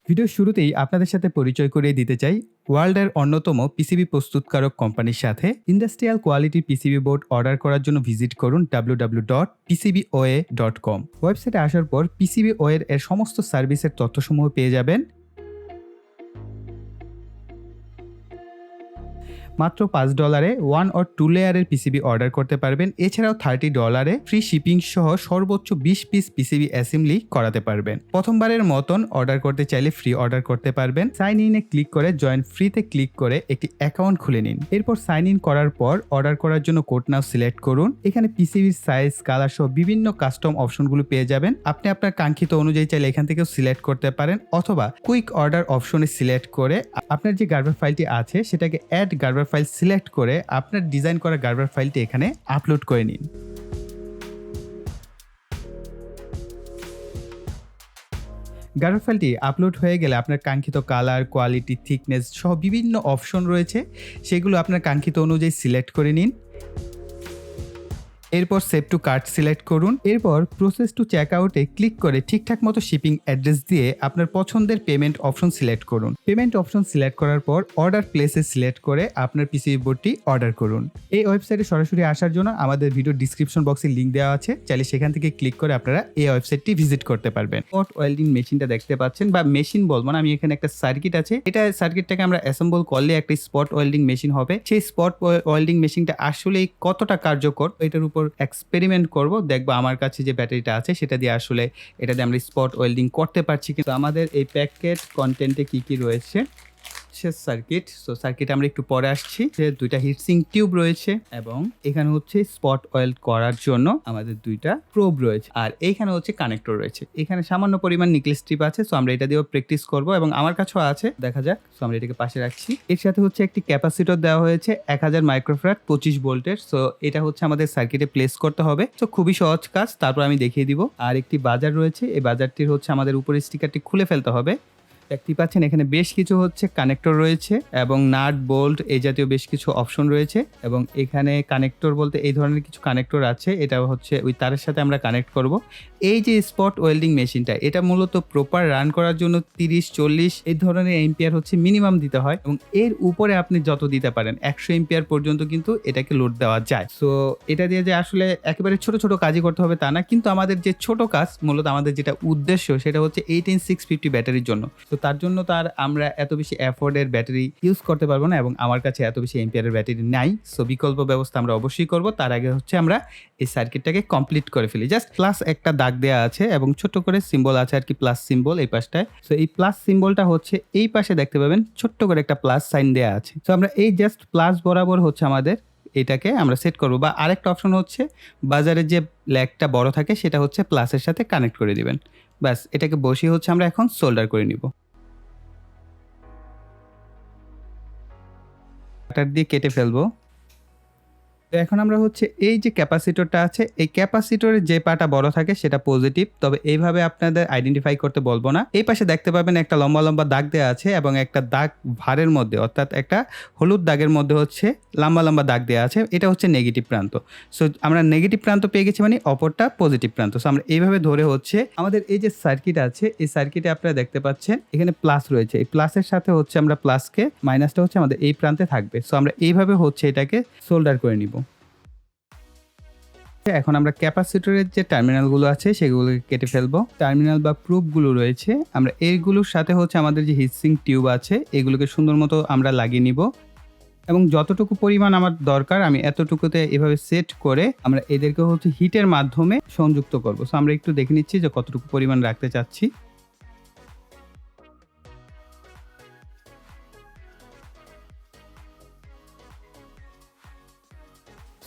ভিডিওর শুরুতেই আপনাদের সাথে পরিচয় করিয়ে দিতে চাই ওয়ার্ল্ডের অন্যতম পিসিবি প্রস্তুতকারক কোম্পানির সাথে। ইন্ডাস্ট্রিয়াল কোয়ালিটির পিসিবি বোর্ড অর্ডার করার জন্য ভিজিট করুন www.pcboa.com। ওয়েবসাইটে আসার পর পিসিবিওয়ে এর সমস্ত সার্ভিসের তথ্যসমূহ পেয়ে যাবেন। মাত্র $5 1 or 2 লেয়ারের পিসিবি অর্ডার করতে পারবেন। এছাড়াও $30 ফ্রি শিপিং সহ সর্বোচ্চ 20 পিস পিসিবি অ্যাসেম্বলি করাতে পারবেন। প্রথমবারের মতন অর্ডার করতে চাইলে ফ্রি অর্ডার করতে পারবেন। সাইন ইনে ক্লিক করে জয়েন ফ্রিতে ক্লিক করে একটি অ্যাকাউন্ট খুলে নিন। এরপর সাইন ইন করার পর অর্ডার করার জন্য কোড নাও সিলেক্ট করুন। এখানে পিসিবির সাইজ, কালার সহ বিভিন্ন কাস্টম অপশনগুলো পেয়ে যাবেন। আপনি আপনার কাঙ্ক্ষিত অনুযায়ী চাইলে এখান থেকেও সিলেক্ট করতে পারেন, অথবা কুইক অর্ডার অপশনে সিলেক্ট করে আপনার যে গার্বার ফাইলটি আছে সেটাকে অ্যাড গার্বার ফাইল সিলেক্ট করে আপনার ডিজাইন করা গার্বার ফাইলটি এখানে আপলোড করে নিন। গার্বার ফাইলটি আপলোড হয়ে গেলে আপনার কাঙ্ক্ষিত কালার, কোয়ালিটি, থিকনেস সহ বিভিন্ন অপশন রয়েছে, সেগুলো আপনার কাঙ্ক্ষিত অনুযায়ী সিলেক্ট করে নিন। এরপর সেভ টু কার্ট সিলেক্ট করুন। এরপর প্রসেস টু চেক আউটে ক্লিক করে ঠিকঠাক মতো শিপিং অ্যাড্রেস দিয়ে আপনার পছন্দের পেমেন্ট অপশন সিলেক্ট করুন। পেমেন্ট অপশন সিলেক্ট করার পর অর্ডার প্লেসে সিলেক্ট করে আপনার পিসিবি বোর্ডটি অর্ডার করুন। এই ওয়েবসাইটে সরাসরি আসার জন্য আমাদের ভিডিও ডিসক্রিপশন বক্সে লিঙ্ক দেওয়া আছে, চাইলে সেখান থেকে ক্লিক করে আপনারা এই ওয়েবসাইটটি ভিজিট করতে পারবেন। স্পট ওয়েল্ডিং মেশিনটা দেখতে পাচ্ছেন, বা মেশিন বলবো না, আমি এখানে একটা সার্কিট আছে, এটা সার্কিটটাকে আমরা অ্যাসেম্বল করলে একটা স্পট ওয়েল্ডিং মেশিন হবে। সেই স্পট ওয়েল্ডিং মেশিনটা আসলে কতটা কার্যকর এটার উপর এক্সপেরিমেন্ট করব, দেখবো আমার কাছে যে ব্যাটারিটা আছে সেটা দিয়ে আসলে এটা দিয়ে আমরা স্পট ওয়েল্ডিং করতে পারছি। কিন্তু আমাদের এই প্যাকেট কন্টেন্টে কি কি রয়েছে, সার্কিট। সার্কিট আমরা একটু পরে আসছি। যে দুইটা হিটসিং টিউব রয়েছে এবং এখানে হচ্ছে স্পট ওয়েল্ড করার জন্য আমাদের দুইটা প্রোব রয়েছে, আর এইখানে হচ্ছে কানেক্টর রয়েছে। এখানে সামান্য পরিমাণ নিকেল স্ট্রিপ আছে, সো আমরা এটা দিয়েও প্র্যাকটিস করব এবং আমার কাছেও আছে, দেখা যাক। সো আমরা এটাকে পাশে রাখছি। এর সাথে হচ্ছে একটি ক্যাপাসিটর দেওয়া হয়েছে 1000 মাইক্রোফ্যারাড 25 ভোল্টের। সো এটা হচ্ছে আমাদের সার্কিটে প্লেস করতে হবে। সো খুবই সহজ কাজ, তারপর আমি দেখিয়ে দিব। আর একটি বাজার রয়েছে, এই বাজারটির হচ্ছে আমাদের উপরের স্টিকারটি খুলে ফেলতে হবে। দেখতে পাচ্ছেন এখানে বেশ কিছু হচ্ছে কানেক্টর রয়েছে এবং নাট, বোল্ট এই জাতীয় বেশ কিছু অপশন রয়েছে। এবং এখানে কানেক্টর বলতে এই ধরনের কিছু কানেক্টর আছে, এটা হচ্ছে ওই তারের সাথে আমরা কানেক্ট করব। এই যে স্পট ওয়েল্ডিং মেশিনটা, এটা মূলত প্রপার রান করার জন্য 30-40 এই ধরনের এম্পিয়ার হচ্ছে মিনিমাম দিতে হয়, এবং এর উপরে আপনি যত দিতে পারেন 100 এম্পিয়ার পর্যন্ত কিন্তু এটাকে লোড দেওয়া যায়। সো এটা দিয়ে যে আসলে একেবারে ছোট ছোট কাজই করতে হবে তা না, কিন্তু আমাদের যে ছোট কাজ, মূলত আমাদের যেটা উদ্দেশ্য সেটা হচ্ছে 18650 ব্যাটারির জন্য। তো তার জন্য তার আমরা এত বেশি অ্যাফোর্ডের ব্যাটারি ইউজ করতে পারবো না, এবং আমার কাছে এত বেশি এম্পিয়ারের ব্যাটারি নাই। সো বিকল্প ব্যবস্থা আমরা অবশ্যই করব। তার আগে হচ্ছে আমরা এই সার্কিটটাকে কমপ্লিট করে ফেলি। জাস্ট প্লাস একটা দাগ দেওয়া আছে এবং ছোট্ট করে সিম্বল আছে আর কি, প্লাস সিম্বল এই পাশটায়। সো এই প্লাস সিম্বলটা হচ্ছে এই পাশে দেখতে পাবেন ছোট্ট করে একটা প্লাস সাইন দেওয়া আছে। সো আমরা এই জাস্ট প্লাস বরাবর হচ্ছে আমাদের এটাকে আমরা সেট করব। বা আরেকটা অপশন হচ্ছে বাজারের যে ল্যাগটা বড় থাকে সেটা হচ্ছে প্লাসের সাথে কানেক্ট করে দিবেন। ব্যাস, এটাকে বসিয়ে হচ্ছে আমরা এখন সোল্ডার করে নিব। কাটার দিয়ে কেটে ফেলবো। তো এখন আমরা হচ্ছে এই যে ক্যাপাসিটরটা আছে, এই ক্যাপাসিটরের যে পাটা বড় থাকে সেটা পজিটিভ, তবে এইভাবে আপনাদের আইডেন্টিফাই করতে বলবো না। এই পাশে দেখতে পাবেন একটা লম্বা লম্বা দাগ দেওয়া আছে এবং একটা দাগ ভারের মধ্যে, অর্থাৎ একটা হলুদ দাগের মধ্যে হচ্ছে লম্বা লম্বা দাগ দেওয়া আছে, এটা হচ্ছে নেগেটিভ প্রান্ত। সো আমরা নেগেটিভ প্রান্ত পেয়ে গেছি, মানে অপরটা পজিটিভ প্রান্ত। সো আমরা এইভাবে ধরে হচ্ছে আমাদের এই যে সার্কিট আছে, এই সার্কিটে আপনারা দেখতে পাচ্ছেন এখানে প্লাস রয়েছে, এই প্লাসের সাথে হচ্ছে আমরা প্লাসকে, মাইনাসটা হচ্ছে আমাদের এই প্রান্তে থাকবে। সো আমরা এইভাবে হচ্ছে এটাকে সোল্ডার করে নিব। এখন আমরা ক্যাপাসিটরের যে টার্মিনালগুলো আছে সেগুলোকে কেটে ফেলবো। টার্মিনাল বা প্রুফগুলো রয়েছে, আমরা এইগুলোর সাথে হচ্ছে আমাদের যে হিটসিং টিউব আছে এগুলোকে সুন্দর মতো আমরা লাগিয়ে নিব, এবং যতটুকু পরিমাণ আমার দরকার আমি এতটুকুতে এভাবে সেট করে আমরা এদেরকে হচ্ছে হিটের মাধ্যমে সংযুক্ত করব। সো আমরা একটু দেখে নিচ্ছি যে কতটুকু পরিমাণ রাখতে চাচ্ছি।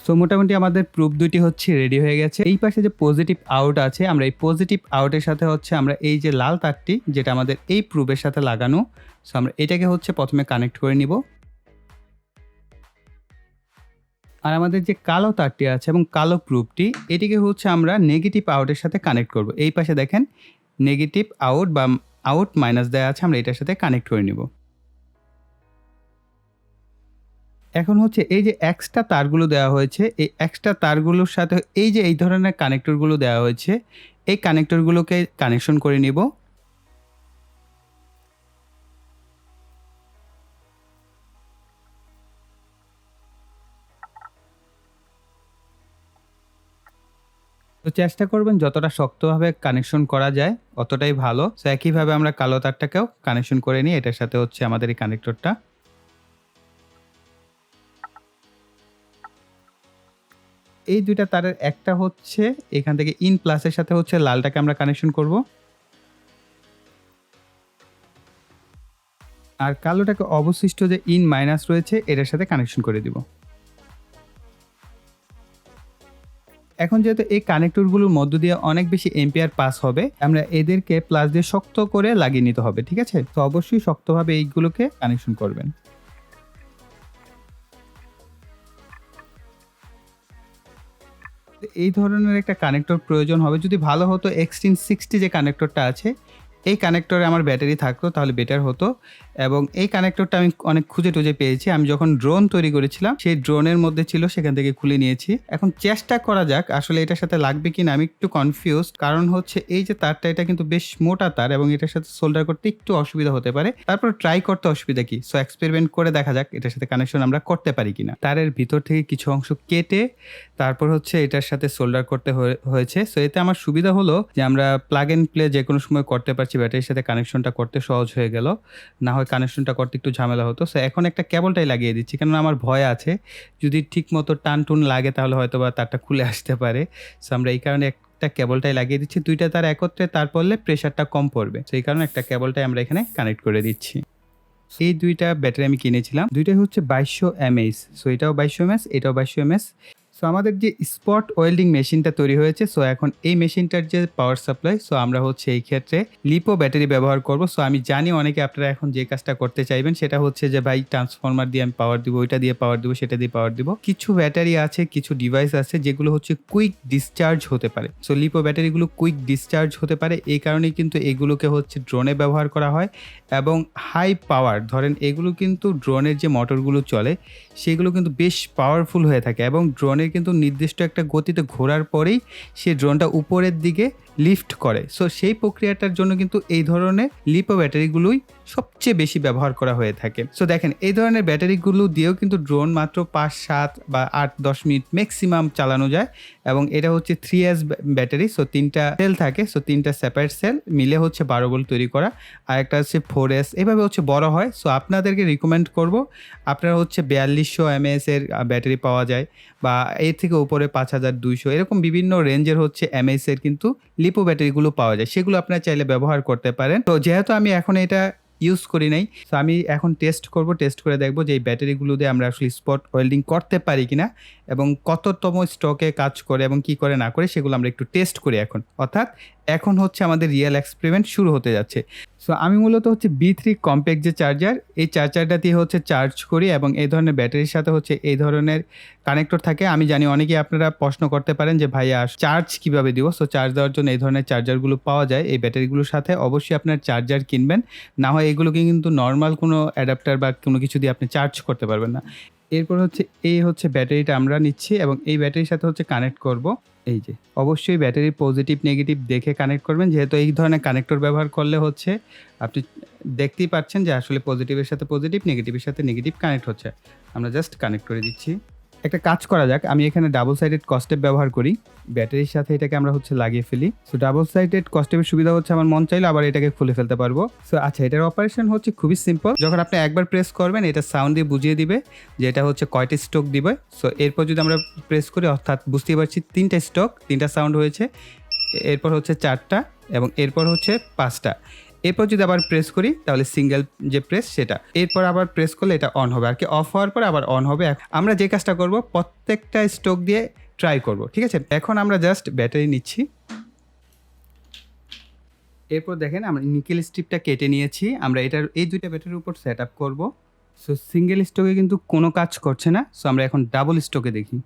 সো মোটামুটি আমাদের প্রুফ দুটি হচ্ছে রেডি হয়ে গেছে। এই পাশে যে পজিটিভ আউট আছে, আমরা এই পজিটিভ আউটের সাথে হচ্ছে আমরা এই যে লাল তারটি যেটা আমাদের এই প্রুফের সাথে লাগানো, সো আমরা এটাকে হচ্ছে প্রথমে কানেক্ট করে নিব। আর আমাদের যে কালো তারটি আছে এবং কালো প্রুফটি, এটিকে হচ্ছে আমরা নেগেটিভ আউটের সাথে কানেক্ট করব। এই পাশে দেখেন নেগেটিভ আউট বা আউট মাইনাস দেওয়া আছে, আমরা এটার সাথে কানেক্ট করে নিব। এখন হচ্ছে এই যে এক্সট্রা তারগুলো দেওয়া হয়েছে, এই এক্সট্রা তারগুলোর সাথে এই যে এই ধরনের কানেক্টরগুলো দেওয়া হয়েছে, এই কানেক্টরগুলোকে কানেকশন করে নিব। তো চেষ্টা করবেন যতটা শক্তভাবে কানেকশন করা যায় অতটাই ভালো। তো একইভাবে আমরা কালো তারটাকেও কানেকশন করে নিই এটার সাথে হচ্ছে আমাদের এই কানেক্টরটা। এই ২ টা তারের একটা হচ্ছে এখান থেকে ইন প্লাসের সাথে হচ্ছে লালটাকে আমরা কানেকশন করব। আর কালোটাকে অবশিষ্ট যে ইন মাইনাস রয়েছে এটার সাথে কানেকশন করে দিব। এখন যেহেতু এই কানেক্টরগুলোর মধ্য দিয়ে অনেক বেশি এম্পিয়ার পাস হবে, আমরা এদেরকে প্লাস দিয়ে শক্ত করে লাগিয়ে নিতে হবে, ঠিক আছে? তো অবশ্যই শক্তভাবে এইগুলোকে কানেকশন করবেন। এই ধরনের একটা কানেক্টর প্রয়োজন হবে। যদি ভালো হতো এক্সট্রিম 60 যে কানেক্টরটা আছে, এই কানেক্টরে আমার ব্যাটারি থাকতো তাহলে বেটার হতো এবং এই কানেক্টরটা আমি অনেক খুঁজে টুজে পেয়েছি। আমি যখন ড্রোন তৈরি করেছিলাম সেই ড্রোনের মধ্যে ছিল, সেখান থেকে খুলে নিয়েছি। এখন চেষ্টা করা যাক আসলে এটার সাথে লাগবে কিনা। আমি একটু কনফিউজড, কারণ হচ্ছে এই যে তারটা এটা কিন্তু বেশ মোটা তার এবং এটার সাথে সোল্ডার করতে একটু অসুবিধা হতে পারে। তারপর ট্রাই করতে অসুবিধা কি? সো এক্সপেরিমেন্ট করে দেখা যাক এটার সাথে কানেকশন আমরা করতে পারি কিনা। তারের ভিতর থেকে কিছু অংশ কেটে তারপর হচ্ছে এটার সাথে সোল্ডার করতে হয়েছে। সো এতে আমার সুবিধা হলো যে আমরা প্লাগ এন্ড প্লে যেকোনো সময় করতে পারছি, ব্যাটারির সাথে কানেকশনটা করতে সহজ হয়ে গেল। না হয় কানেকশনটা করতে একটু ঝামেলা হতো। সো এখন একটা কেবলটাই লাগিয়ে দিচ্ছি, কেননা আমার ভয় আছে যদি ঠিকমতো টান-টুন লাগে তাহলে হয়তোবা তারটা খুলে আসতে পারে। সো আমরা এই কারণে একটা কেবলটাই লাগিয়ে দিচ্ছি। ২ টা তার একত্রে তার পড়লে প্রেশারটা কম পড়বে। সো এই কারণে একটা কেবলটাই আমরা এখানে কানেক্ট করে দিচ্ছি। এই ২ টা ব্যাটারি আমি কিনেছিলাম। ২ টাই হচ্ছে ২২০০ এমএইচ। সো এটাও ২২০০ এমএস, এটাও ২২০০ এমএস। সো আমাদের যে স্পট ওয়েল্ডিং মেশিনটা তৈরি হয়েছে, সো এখন এই মেশিনটার যে পাওয়ার সাপ্লাই, সো আমরা হচ্ছে এই ক্ষেত্রে লিপো ব্যাটারি ব্যবহার করব। সো আমি জানি অনেকে আপনারা এখন যে কাজটা করতে চাইবেন সেটা হচ্ছে যে ভাই ট্রান্সফরমার দিয়ে আমি পাওয়ার দিব, ওইটা দিয়ে পাওয়ার দিব, সেটা দিয়ে পাওয়ার দিব। কিছু ব্যাটারি আছে, কিছু ডিভাইস আছে যেগুলো হচ্ছে কুইক ডিসচার্জ হতে পারে। সো লিপো ব্যাটারিগুলো কুইক ডিসচার্জ হতে পারে, এই কারণেই কিন্তু এগুলোকে হচ্ছে ড্রোনে ব্যবহার করা হয় এবং হাই পাওয়ার, ধরেন এগুলো কিন্তু ড্রোনের যে মোটরগুলো চলে সেগুলো কিন্তু বেশ পাওয়ারফুল হয়ে থাকে এবং ড্রোনের কিন্তু নির্দিষ্ট একটা গতিতে ঘোরার পরেই সে ড্রোনটা উপরের দিকে লিফট করে। সো সেই প্রক্রিয়াটার জন্য কিন্তু এই ধরনের লিপো ব্যাটারিগুলোই সবচেয়ে বেশি ব্যবহার করা হয়ে থাকে। সো দেখেন এই ধরনের ব্যাটারিগুলো দিয়েও কিন্তু ড্রোন মাত্র ৫-৭ বা ৮-১০ মিনিট ম্যাক্সিমাম চালানো যায় এবং এটা হচ্ছে 3S ব্যাটারি। সো ৩টা সেল থাকে, সো ৩টা সেপারেট সেল মিলে হচ্ছে ১২ ভোল্ট তৈরি করা, আর একটা হচ্ছে 4S, এভাবে হচ্ছে বড় হয়। সো আপনাদেরকে রিকমেন্ড করব আপনারা হচ্ছে ৪২০০ এমএএস এর ব্যাটারি পাওয়া যায় বা এর থেকে উপরে ৫২০০ এরকম বিভিন্ন রেঞ্জের হচ্ছে এমএএস এর কিন্তু লিপো ব্যাটারিগুলো পাওয়া যায়, সেগুলো আপনারা চাইলে ব্যবহার করতে পারেন। তো যেহেতু আমি এখন এটা ইউজ করি নাই, তো আমি এখন টেস্ট করব, টেস্ট করে দেখব যে এই ব্যাটারিগুলো দিয়ে আমরা আসলে স্পট ওয়েল্ডিং করতে পারি কিনা এবং কততম স্টকে কাজ করে এবং কি করে না করে সেগুলো আমরা একটু টেস্ট করি এখন। অর্থাৎ এখন হচ্ছে আমাদের রিয়েল এক্সপেরিমেন্ট শুরু হতে যাচ্ছে। সো আমি মূলত হচ্ছে B3 কম্প্যাক্ট যে চার্জার, এই চার্জারটা দিয়ে হচ্ছে চার্জ করি এবং এই ধরনের ব্যাটারির সাথে হচ্ছে এই ধরনের কানেক্টর থাকে। আমি জানি অনেকেই আপনারা প্রশ্ন করতে পারেন যে ভাইয়া চার্জ কিভাবে দিব? সো চার্জ দেওয়ার জন্য এই ধরনের চার্জারগুলো পাওয়া যায়। এই ব্যাটারিগুলোর সাথে অবশ্যই আপনার চার্জার কিনবেন, না হয় এগুলোকে কিন্তু নর্মাল কোনো অ্যাডাপ্টার বা কোনো কিছু দিয়ে আপনি চার্জ করতে পারবেন না। এরপর হচ্ছে এই হচ্ছে ব্যাটারিটা আমরা নিচ্ছি এবং এই ব্যাটারির সাথে হচ্ছে কানেক্ট করব। এই যে অবশ্যই ব্যাটারির পজিটিভ নেগেটিভ দেখে কানেক্ট করবেন, যেহেতু এই ধরনের কানেক্টর ব্যবহার করলে হচ্ছে আপনি দেখতেই পাচ্ছেন যে আসলে পজিটিভের সাথে পজিটিভ, নেগেটিভের সাথে নেগেটিভ কানেক্ট হচ্ছে। আমরা জাস্ট কানেক্ট করে দিচ্ছি। একটা কাজ করা যাক, আমি এখানে ডাবল সাইডেড কস্টেপ ব্যবহার করি, ব্যাটারির সাথে এটাকে আমরা হচ্ছে লাগিয়ে ফেলি। সো ডাবল সাইডেড কস্টেপের সুবিধা হচ্ছে আমার মন চাইলে আবার এটাকে খুলে ফেলতে পারবো। সো আচ্ছা, এটার অপারেশন হচ্ছে খুবই সিম্পল। যখন আপনি একবার প্রেস করবেন এটা সাউন্ড দিয়ে বুঝিয়ে দিবে যে এটা হচ্ছে কয়টা স্ট্রোক দিবে। সো এরপর যদি আমরা প্রেস করি, অর্থাৎ বুঝতেই পারছি 3টা স্ট্রোক, 3টা সাউন্ড হয়েছে, এরপর হচ্ছে 4টা এবং এরপর হচ্ছে 5টা। এরপর যদি আবার প্রেস করি তাহলে সিঙ্গেল যে প্রেস সেটা, এরপর আবার প্রেস করলে এটা অন হবে, আর কি অফ হওয়ার পর আবার অন হবে। আমরা যে কাজটা করব প্রত্যেকটা স্ট্রোক দিয়ে ট্রাই করব, ঠিক আছে? এখন আমরা জাস্ট ব্যাটারি নিচ্ছি। এরপর দেখেন আমরা নিকেল স্ট্রিপটা কেটে নিয়েছি, আমরা এটার এই 2টা ব্যাটারির উপর সেট আপ করবো। সো সিঙ্গেল স্ট্রোকে কিন্তু কোনো কাজ করছে না। সো আমরা এখন ডাবল স্ট্রোকে দেখি।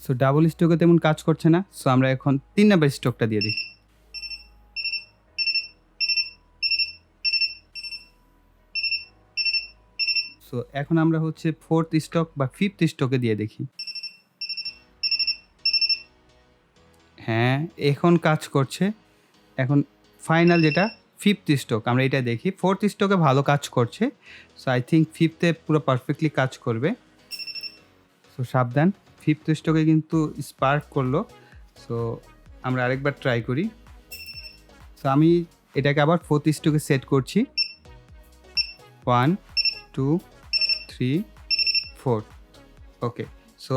সো ডাবল স্ট্রোকে তেমন কাজ করছে না। সো আমরা এখন 3 নাম্বার স্ট্রোকটা দিয়ে দেখি। সো এখন আমরা হচ্ছে 4th স্ট্রোক বা 5th স্ট্রোকে দিয়ে দেখি। হ্যাঁ, এখন কাজ করছে। এখন ফাইনাল যেটা 5th স্ট্রোক, আমরা এটা দেখি। 4th স্ট্রোকে ভালো কাজ করছে। সো আই থিংক 5th এ পুরো পারফেক্টলি কাজ করবে। সাবধান, 5th স্ট্রোকে কিন্তু স্পার্ক করলো। সো আমরা আরেকবার ট্রাই করি। সো আমি এটাকে আবার 4th স্ট্রোকে সেট করছি। 1 2 3 4। ওকে, সো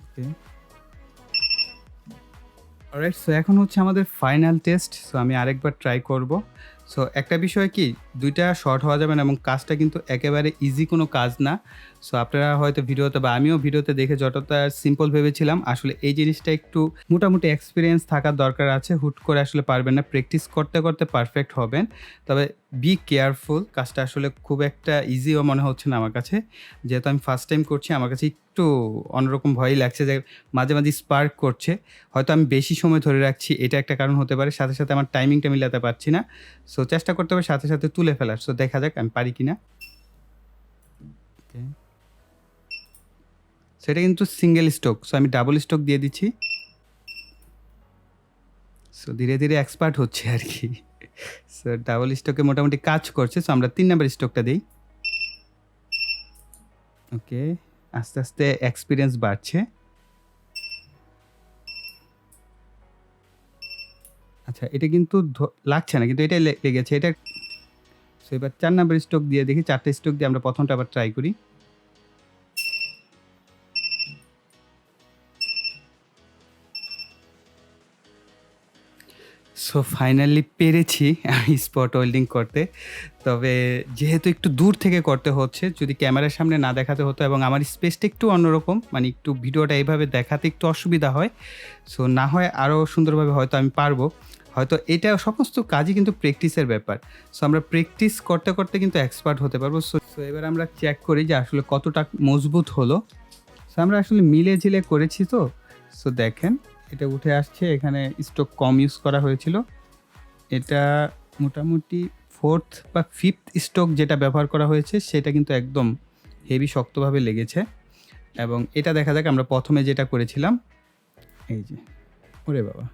ওকে অলরাইট। সো এখন হচ্ছে আমাদের ফাইনাল টেস্ট। সো আমি আরেকবার ট্রাই করব। সো একটা বিষয় কি, 2টা শর্ট হওয়া যাবে না এবং কাজটা কিন্তু একেবারে ইজি কোনো কাজ না। সো আপনারা হয়তো ভিডিওতে বা আমিও ভিডিওতে দেখে যতটা সিম্পল ভেবেছিলাম, আসলে এই জিনিসটা একটু মোটামুটি এক্সপিরিয়েন্স থাকার দরকার আছে। হুট করে আসলে পারবেন না, প্র্যাকটিস করতে করতে পারফেক্ট হবেন। তবে বি কেয়ারফুল, কাজটা আসলে খুব একটা ইজিও মনে হচ্ছে না আমার কাছে। যেহেতু আমি ফার্স্ট টাইম করছি, আমার কাছে একটু অন্যরকম ভয়ই লাগছে যে মাঝে মাঝে স্পার্ক করছে। হয়তো আমি বেশি সময় ধরে রাখছি, এটা একটা কারণ হতে পারে। সাথে সাথে আমার টাইমিংটা মিলাতে পারছি না। সো চেষ্টা করতে হবে সাথে সাথে তুলে ফেলার। সো দেখা যাক আমি পারি কিনা। সেটা কিন্তু সিঙ্গেল স্ট্রোক, সো আমি ডাবল স্ট্রোক দিয়ে দিচ্ছি। সো ধীরে ধীরে এক্সপার্ট হচ্ছে আর কি। সো ডাবল স্ট্রোকে মোটামুটি কাজ করছে। সো আমরা 3 নাম্বার স্ট্রোকটা দিই। ওকে, আস্তে আস্তে এক্সপিরিয়েন্স বাড়ছে। আচ্ছা, এটা কিন্তু লাগছে না, কিন্তু এটা লেগেছে এটা। সো এবার 4 নাম্বার স্ট্রোক দিয়ে দেখি। 4টে স্ট্রোক দিয়ে আমরা প্রথমটা আবার ট্রাই করি। সো ফাইনালি পেরেছি আমি স্পট ওয়েল্ডিং করতে। তবে যেহেতু একটু দূর থেকে করতে হচ্ছে, যদি ক্যামেরার সামনে না দেখাতে হতো এবং আমার স্পেসটা একটু অন্যরকম, মানে একটু ভিডিওটা এইভাবে দেখাতে একটু অসুবিধা হয়। সো না হয় আরও সুন্দরভাবে হয়তো আমি পারবো। হয়তো এটা সমস্ত কাজই কিন্তু প্র্যাকটিসের ব্যাপার। সো আমরা প্র্যাকটিস করতে করতে কিন্তু এক্সপার্ট হতে পারবো। সো এবার আমরা চেক করি যে আসলে কতটা মজবুত হলো। সো আমরা আসলে মিলে ঝিলে করেছি তো। সো দেখেন এটা উঠে আসছে, এখানে স্ট্রোক কম ইউজ করা হয়েছিল। এটা মোটামুটি 4th বা 5th স্ট্রোক যেটা ব্যবহার করা হয়েছে সেটা কিন্তু একদম হেভি শক্তভাবে লেগেছে। এবং এটা দেখা যাক আমরা প্রথমে যেটা করেছিলাম, এই যে ওরে বাবা।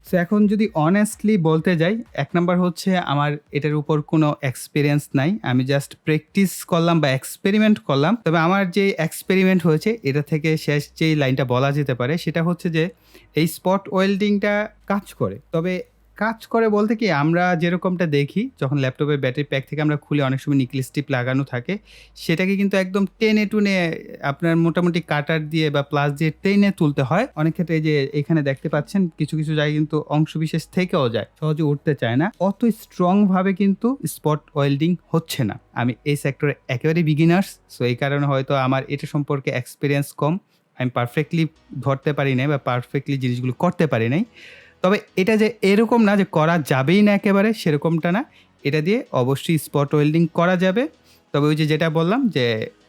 সো এখন যদি অনেস্টলি বলতে যাই, 1 নাম্বার হচ্ছে আমার এটার উপর কোনো এক্সপেরিয়েন্স নাই। আমি জাস্ট প্র্যাকটিস করলাম বা এক্সপেরিমেন্ট করলাম। তবে আমার যে এক্সপেরিমেন্ট হয়েছে এটা থেকে শেষ যেই লাইনটা বলা যেতে পারে সেটা হচ্ছে যে এই স্পট ওয়েল্ডিংটা কাজ করে। তবে কাজ করে বলতে কি, আমরা যেরকমটা দেখি যখন ল্যাপটপের ব্যাটারি প্যাক থেকে আমরা খুলে অনেক সময় নিকেল স্ট্রিপ লাগানো থাকে, সেটাকে কিন্তু একদম টেনে টুনে আপনার মোটামুটি কাটার দিয়ে বা প্লাস দিয়ে টেনে তুলতে হয়। অনেক ক্ষেত্রে এই যে এখানে দেখতে পাচ্ছেন কিছু কিছু জায়গায় কিন্তু অংশবিশেষ থেকেও যায়, সহজে উঠতে চায় না। অত স্ট্রং ভাবে কিন্তু স্পট ওয়েল্ডিং হচ্ছে না। আমি এই সেক্টরে একেবারে বিগিনার্স, সো এই কারণে হয়তো আমার এটা সম্পর্কে এক্সপিরিয়েন্স কম। আমি পারফেক্টলি ধরতে পারি নাই বা পারফেক্টলি জিনিসগুলো করতে পারি নাই। তবে এটা যে এরকম না যে করা যাবেই না একেবারে, সেরকমটা না। এটা দিয়ে অবশ্যই স্পট ওয়েল্ডিং করা যাবে। তবে ওই যে যেটা বললাম যে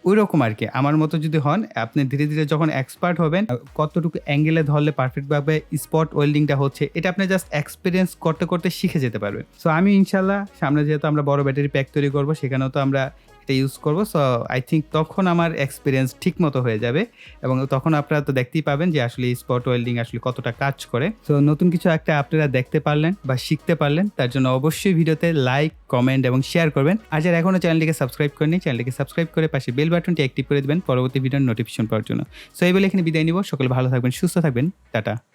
ওই রকম আর কি, আমার মতো যদি হন, আপনি ধীরে ধীরে যখন এক্সপার্ট হবেন, কতটুকু অ্যাঙ্গেলে ধরলে পারফেক্টভাবে স্পট ওয়েল্ডিংটা হচ্ছে এটা আপনি জাস্ট এক্সপিরিয়েন্স করতে করতে শিখে যেতে পারবেন। সো আমি ইনশাল্লাহ সামনে যেহেতু আমরা বড় ব্যাটারি প্যাক তৈরি করবো, সেখানেও তো আমরা এটা ইউজ করবো। সো আই থিঙ্ক তখন আমার এক্সপিরিয়েন্স ঠিক মতো হয়ে যাবে এবং তখন আপনারা তো দেখতেই পাবেন যে আসলে স্পট ওয়েল্ডিং আসলে কতটা কাজ করে। সো নতুন কিছু একটা আপনারা দেখতে পারলেন বা শিখতে পারলেন, তার জন্য অবশ্যই ভিডিওতে লাইক, কমেন্ট এবং শেয়ার করবেন। আর যারা এখনও চ্যানেলটিকে সাবস্ক্রাইব করেনি, চ্যানেলটিকে সাবস্ক্রাইব করে পাশে বেল বাটনটি অ্যাক্টিভ করে দেবেন পরবর্তী ভিডিওর নোটিফিকেশন পাওয়ার জন্য। সো এই বলে এখানে বিদায় নিব। সকলে ভালো থাকবেন, সুস্থ থাকবেন, টাটা।